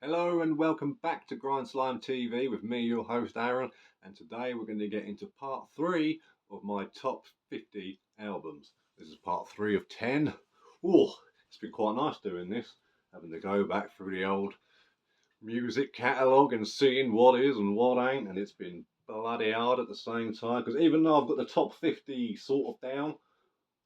Hello and welcome back to Grind Slime TV with me, your host Aaron, and today we're going to get into part 3 of my top 50 albums. This is part 3 of 10. Oh, it's been quite nice doing this, having to go back through the old music catalogue and seeing what is and what ain't, and it's been bloody hard at the same time, because even though I've got the top 50 sort of down,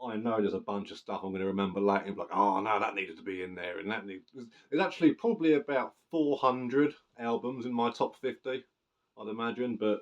I know there's a bunch of stuff I'm going to remember later and be like, oh no, that needed to be in there, and that needs. There's actually probably about 400 albums in my top 50, I'd imagine, but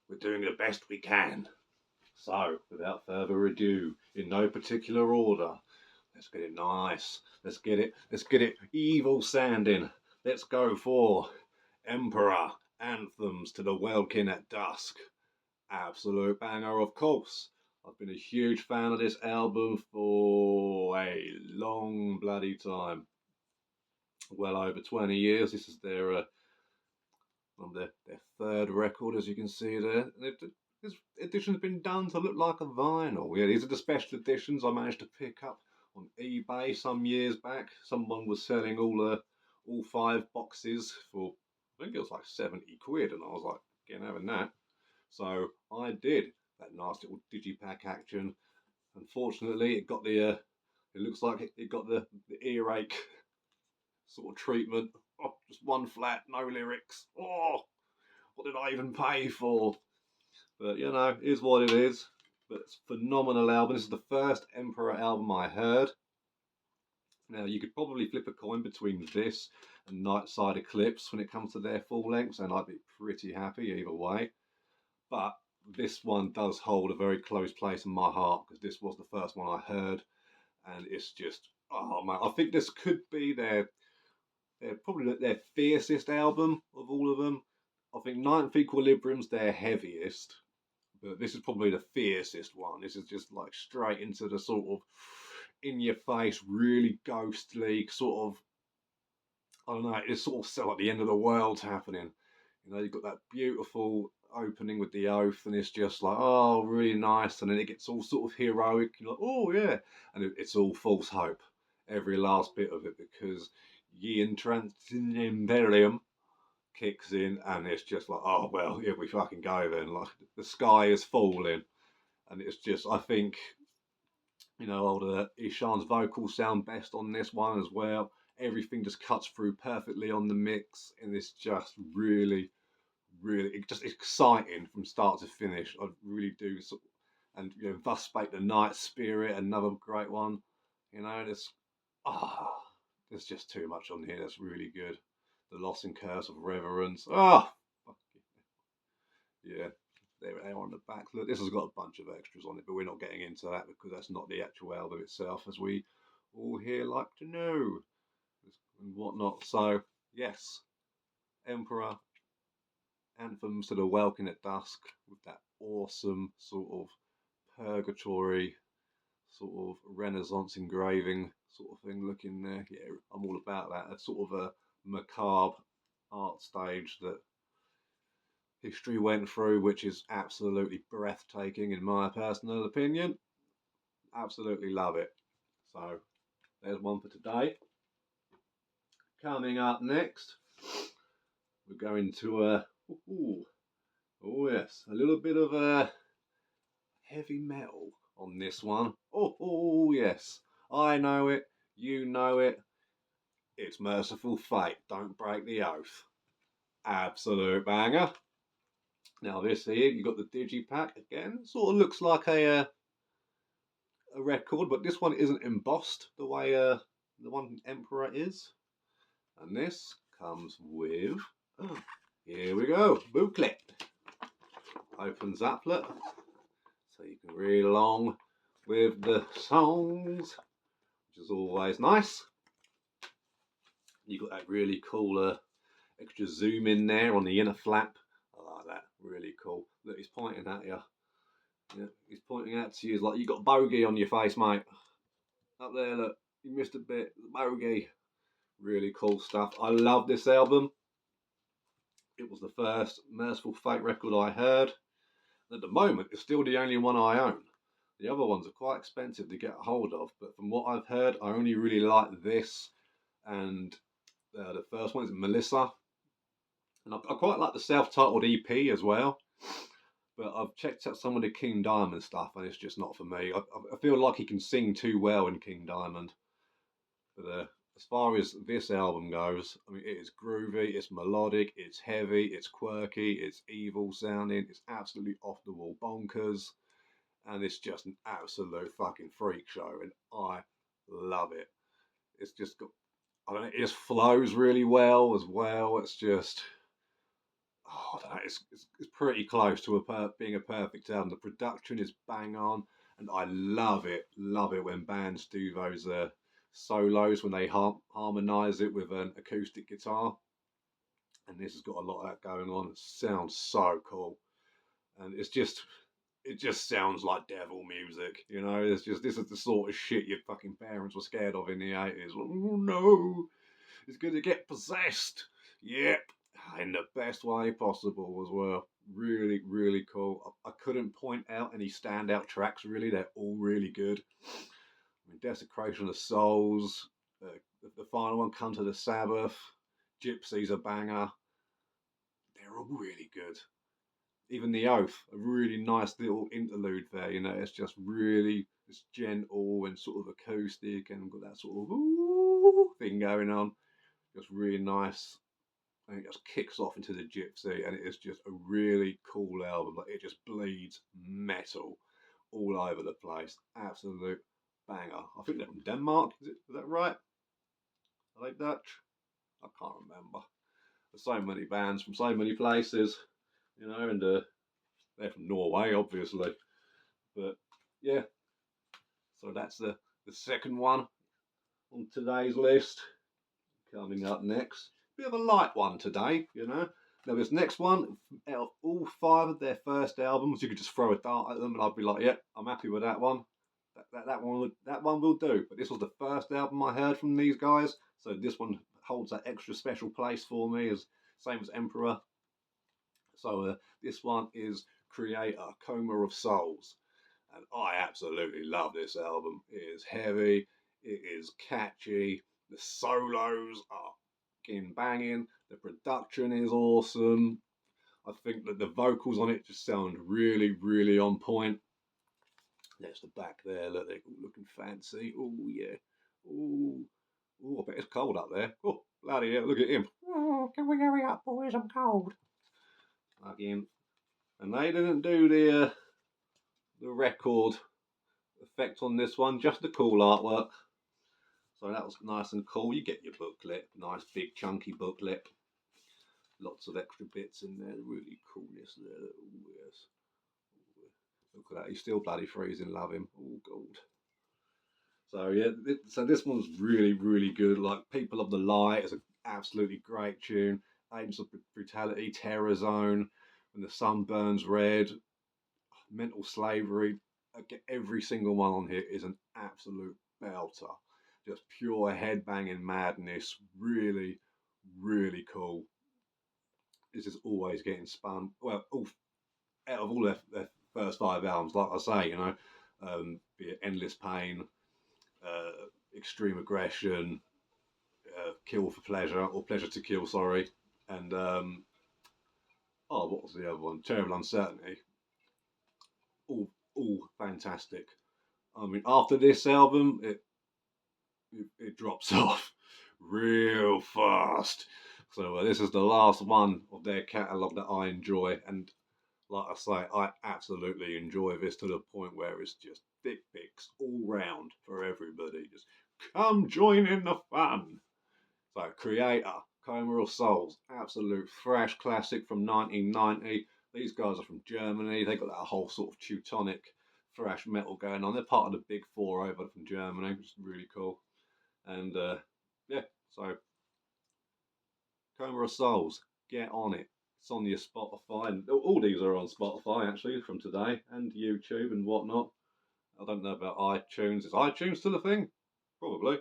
we're doing the best we can. So, without further ado, in no particular order, let's get it nice. Let's get it evil sounding. Let's go for Emperor Anthems to the Welkin at Dusk. Absolute banger, of course. I've been a huge fan of this album for a long bloody time. Well over 20 years. This is their third record, as you can see there. This edition's been done to look like a vinyl. Yeah, these are the special editions I managed to pick up on eBay some years back. Someone was selling all 5 boxes for, I think it was like 70 quid, and I was like, getting having that. So I did that nice little digipack action. Unfortunately, it got the it looks like it got the earache sort of treatment. Oh, just one flat, no lyrics. Oh, what did I even pay for? But you know, it is what it is. But it's a phenomenal album. This is the first Emperor album I heard. Now you could probably flip a coin between this and Nightside Eclipse when it comes to their full lengths, and I'd be pretty happy either way. But this one does hold a very close place in my heart because this was the first one I heard, and it's just, oh man, I think this could be their probably their fiercest album of all of them. I think Ninth Equilibrium's their heaviest, but this is probably the fiercest one. This is just like straight into the sort of in your face, really ghostly sort of. I don't know. It's sort of like the end of the world's happening. You know, you've got that beautiful opening with the oath, and it's just like, oh, really nice. And then it gets all sort of heroic. You're like, oh, yeah. And it's all false hope, every last bit of it, because Yin Transcendentarium kicks in, and it's just like, oh, well, here we fucking go then. Like, the sky is falling. And it's just, I think, old Ishan's vocals sound best on this one as well. Everything just cuts through perfectly on the mix, and it's just really just exciting from start to finish. I really do. And Thus Spake the Night Spirit, another great one. There's there's just too much on here. That's really good. The Loss and Curse of Reverence. Yeah. There they are on the back. Look, this has got a bunch of extras on it, but we're not getting into that because that's not the actual album itself, as we all here like to know and whatnot. So, yes, Emperor Anthems to the Welkin at Dusk with that awesome sort of purgatory, sort of Renaissance engraving sort of thing looking there. Yeah, I'm all about that. It's sort of a macabre art stage that history went through, which is absolutely breathtaking in my personal opinion. Absolutely love it. So there's one for today. Coming up next, we're going to oh yes, a little bit of heavy metal on this one. Oh yes, I know it. You know it. It's Merciful Fate. Don't break the oath. Absolute banger. Now this here, you got the digipack again. Sort of looks like a record, but this one isn't embossed the way the one Emperor is. And this comes with, here we go, booklet. Opens up, look, so you can read along with the songs, which is always nice. You got that really cool extra zoom in there on the inner flap. I like that, really cool. Look, he's pointing at you. Yeah, he's pointing out to you. He's like, you got bogey on your face, mate. Up there, look, you missed a bit. Bogey. Really cool stuff. I love this album. It was the first Merciful Fate record I heard. At the moment, it's still the only one I own. The other ones are quite expensive to get a hold of, but from what I've heard, I only really like this and The first one is Melissa, and I quite like the self-titled EP as well. But I've checked out some of the King Diamond stuff, and it's just not for me. I feel like he can sing too well in King Diamond. But as far as this album goes, I mean, it is groovy, it's melodic, it's heavy, it's quirky, it's evil sounding, it's absolutely off the wall bonkers, and it's just an absolute fucking freak show, and I love it. It's just got, I don't know, it just flows really well as well. It's just, oh, I don't know, it's pretty close to being a perfect album. The production is bang on, and I love it when bands do those solos when they harmonize it with an acoustic guitar. And this has got a lot of that going on. It sounds so cool, and it just sounds like devil music. You know, it's just this is the sort of shit your fucking parents were scared of in the 80s. Oh no, it's gonna get possessed. Yep, in the best way possible as well. Really, really cool. I couldn't point out any standout tracks. Really, they're all really good. I mean, Desecration of Souls, the final one, Come to the Sabbath, Gypsy's a banger. They're all really good. Even The Oath, a really nice little interlude there. You know, it's just really it's gentle and sort of acoustic and got that sort of ooh thing going on. Just really nice. And it just kicks off into the Gypsy, and it is just a really cool album. Like it just bleeds metal all over the place. Absolute banger. I think they're from Denmark. Is that right? Are they Dutch? I can't remember. There's so many bands from so many places, you know, and they're from Norway, obviously. But yeah, so that's the second one on today's list. Coming up next, bit of a light one today, you know. Now this next one, out of all five of their first albums, you could just throw a dart at them, and I'd be like, "Yep, yeah, I'm happy with that one. That one will do." But this was the first album I heard from these guys, so this one holds that extra special place for me, as same as Emperor. So this one is Creator, Coma of Souls, and I absolutely love this album. It is heavy, it is catchy, the solos are fucking banging, the production is awesome. I think that the vocals on it just sound really, really on point. There's the back there, look, they're looking fancy. Oh yeah. Oh, I bet it's cold up there. Oh, bloody hell, look at him. Oh, can we hurry up, boys? I'm cold. Again. And they didn't do the record effect on this one, just the cool artwork. So that was nice and cool. You get your booklet, nice big chunky booklet. Lots of extra bits in there, really coolness there. Ooh, yes. Look at that, he's still bloody freezing, love him. Oh, gold. So yeah, so this one's really, really good. Like People of the Light is an absolutely great tune. Agents of Brutality, Terror Zone, When the Sun Burns Red, Mental Slavery. Every single one on here is an absolute belter. Just pure headbanging madness. Really, really cool. This is always getting spun. Well, out of all their first five albums, like I say, you know, be it Endless Pain, Extreme Aggression, Kill for Pleasure, or Pleasure to Kill, sorry, and what was the other one? Terrible Uncertainty. All fantastic. I mean, after this album, it drops off real fast. So this is the last one of their catalogue that I enjoy, and like I say, I absolutely enjoy this to the point where it's just dick pics all round for everybody. Just come join in the fun. So Creator, Coma of Souls, absolute fresh classic from 1990. These guys are from Germany. They got that whole sort of Teutonic thrash metal going on. They're part of the big four over from Germany, which is really cool. And yeah, so Coma of Souls, get on it. It's on your Spotify, and all these are on Spotify actually from today, and YouTube and whatnot. I don't know about iTunes. Is iTunes still a thing? Probably,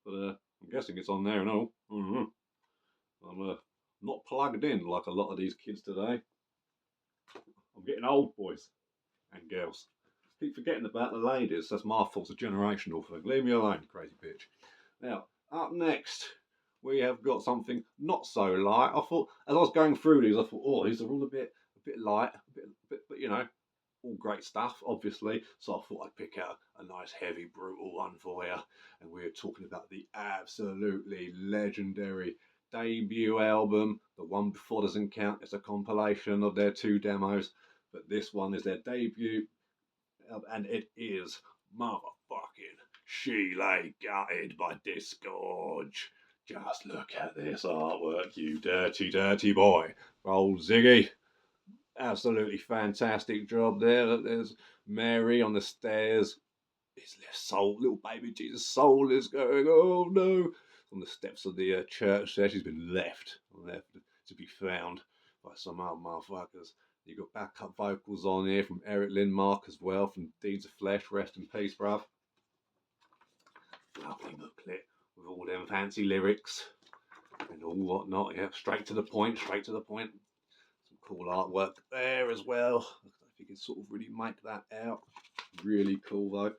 but I'm guessing it's on there and all. Mm-hmm. I'm not plugged in like a lot of these kids today. I'm getting old, boys and girls. Keep forgetting about the ladies. That's my fault. It's a generational thing. Leave me alone, crazy bitch. Now, up next, we have got something not so light. I thought, as I was going through these, I thought, oh, these are all a bit light, but you know, all great stuff, obviously. So I thought I'd pick out a nice, heavy, brutal one for you. And we're talking about the absolutely legendary debut album. The one before doesn't count. It's a compilation of their 2 demos, but this one is their debut, and it is motherfucking She Lay Gutted by Disgorge. Just look at this artwork, you dirty, dirty boy. Old Ziggy. Absolutely fantastic job there. There's Mary on the stairs. His little baby Jesus soul is going, oh no, on the steps of the church there. She's been left to be found by some other motherfuckers. You've got backup vocals on here from Eric Lindmark as well, from Deeds of Flesh. Rest in peace, bruv. Lovely booklet with all them fancy lyrics and all whatnot. Yeah, straight to the point, straight to the point. Some cool artwork there as well. I don't know if you can sort of really make that out. Really cool though.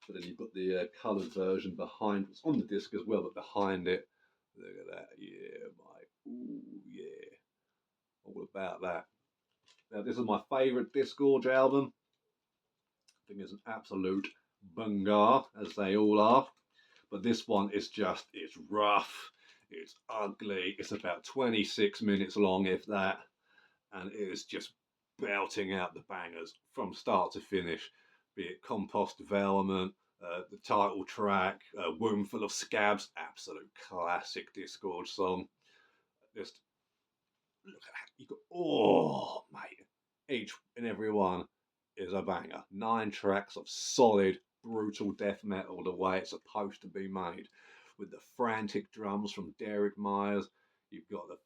But then you've got the coloured version behind. It's on the disc as well, but behind it, look at that. Yeah, mate. Ooh, yeah. All about that. Now, this is my favourite Disgorge album. I think it's an absolute bungar, as they all are. But this one is just, it's rough, it's ugly. It's about 26 minutes long, if that. And it is just belting out the bangers from start to finish. Be it Compost Development, the title track, Womb Full of Scabs, absolute classic Disgorge song. Just look at that. You got, oh, mate, each and every one is a banger. 9 tracks of solid, brutal death metal the way it's supposed to be made, with the frantic drums from Derek Myers. You've got the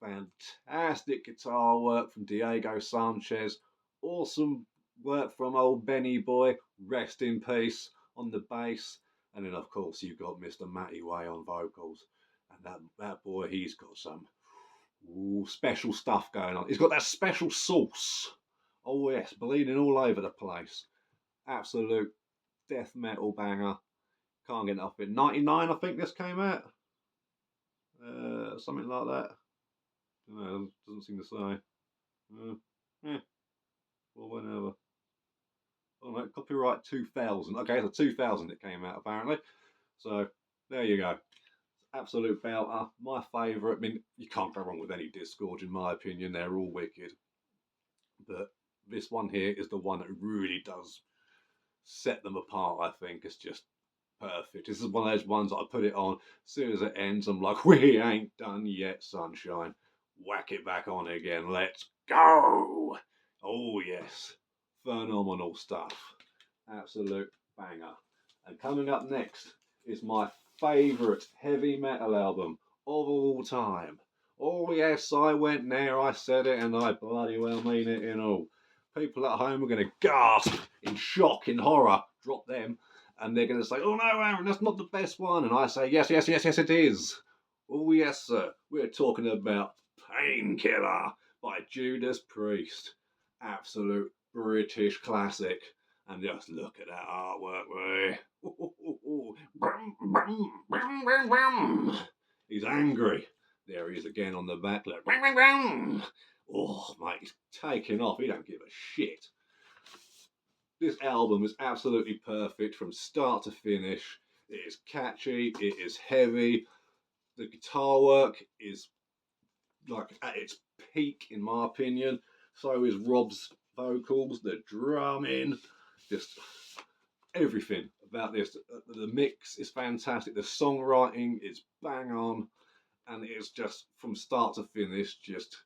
fantastic guitar work from Diego Sanchez. Awesome work from old Benny Boy. Rest in peace on the bass. And then, of course, you've got Mr. Matty Way on vocals. And that boy, he's got some special stuff going on. He's got that special sauce. Oh, yes, bleeding all over the place. Absolute death metal banger. Can't get enough of it. 99, I think this came out. Something like that. No, doesn't seem to say. Well, whenever. Oh no, copyright 2000. Okay, so 2000 it came out apparently. So there you go. Absolute belter. My favourite. I mean, you can't go wrong with any Disgorge in my opinion. They're all wicked. But this one here is the one that really does set them apart. I think it's just perfect. This is one of those ones that I put it on. As soon as it ends, I'm like, we ain't done yet, sunshine. Whack it back on again. Let's go. Oh, yes. Phenomenal stuff. Absolute banger. And coming up next is my favourite heavy metal album of all time. Oh, yes, I went there, I said it, and I bloody well mean it in all. People at home are going to gasp in shock, in horror. Drop them. And they're going to say, oh no, Aaron, that's not the best one. And I say, yes, yes, yes, yes, it is. Oh, yes, sir. We're talking about Painkiller by Judas Priest. Absolute British classic. And just look at that artwork, Ray. He's angry. There he is again on the back. Like, oh, mate, he's taking off. He don't give a shit. This album is absolutely perfect from start to finish. It is catchy, it is heavy. The guitar work is like at its peak, in my opinion. So is Rob's vocals, the drumming, just everything about this. The mix is fantastic. The songwriting is bang on, and it's just from start to finish, just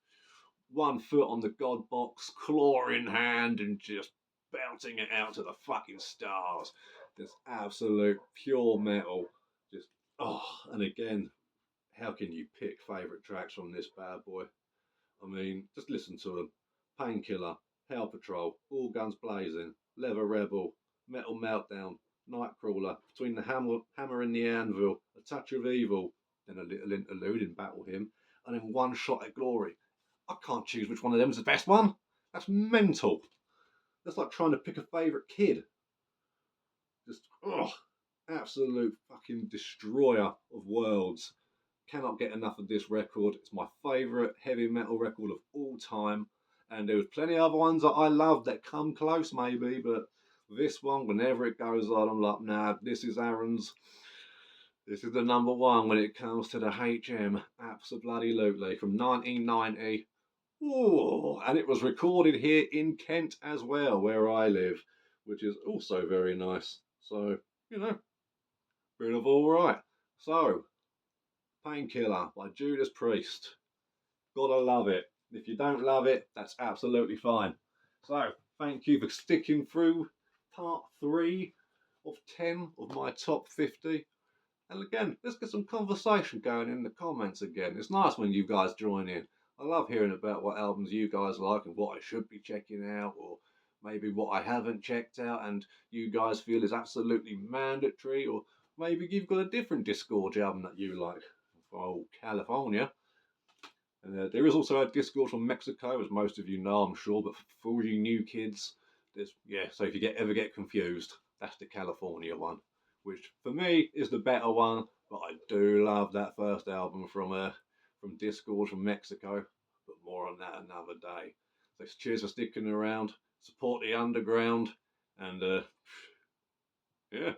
1 foot on the God box, claw in hand, and just belting it out to the fucking stars. Just absolute pure metal. Just, oh, and again, how can you pick favourite tracks from this bad boy? I mean, just listen to them. Painkiller, Hell Patrol, All Guns Blazing, Leather Rebel, Metal Meltdown, Nightcrawler, Between the Hammer and the Anvil, A Touch of Evil, then a little interlude in Battle Hymn, and then One Shot at Glory. I can't choose which one of them is the best one. That's mental. That's like trying to pick a favourite kid. Just, absolute fucking destroyer of worlds. Cannot get enough of this record. It's my favourite heavy metal record of all time. And there was plenty of other ones that I love that come close, maybe, but this one, whenever it goes on, I'm like, nah, this is Aaron's. This is the number one when it comes to the HM. Absolutely. From 1990. Ooh, and it was recorded here in Kent as well, where I live, which is also very nice. So, you know, bit of all right. So, Painkiller by Judas Priest. Gotta love it. If you don't love it, that's absolutely fine. So, thank you for sticking through part 3 of 10 of my top 50. And again, let's get some conversation going in the comments again. It's nice when you guys join in. I love hearing about what albums you guys like and what I should be checking out, or maybe what I haven't checked out and you guys feel is absolutely mandatory, or maybe you've got a different Disgorge album that you like. For California. And there is also a Disgorge from Mexico, as most of you know, I'm sure, but for all you new kids, so if you ever get confused, that's the California one, which for me is the better one, but I do love that first album from Disgorge from Mexico, but more on that another day. So cheers for sticking around, support the underground, and yeah,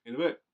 in a bit.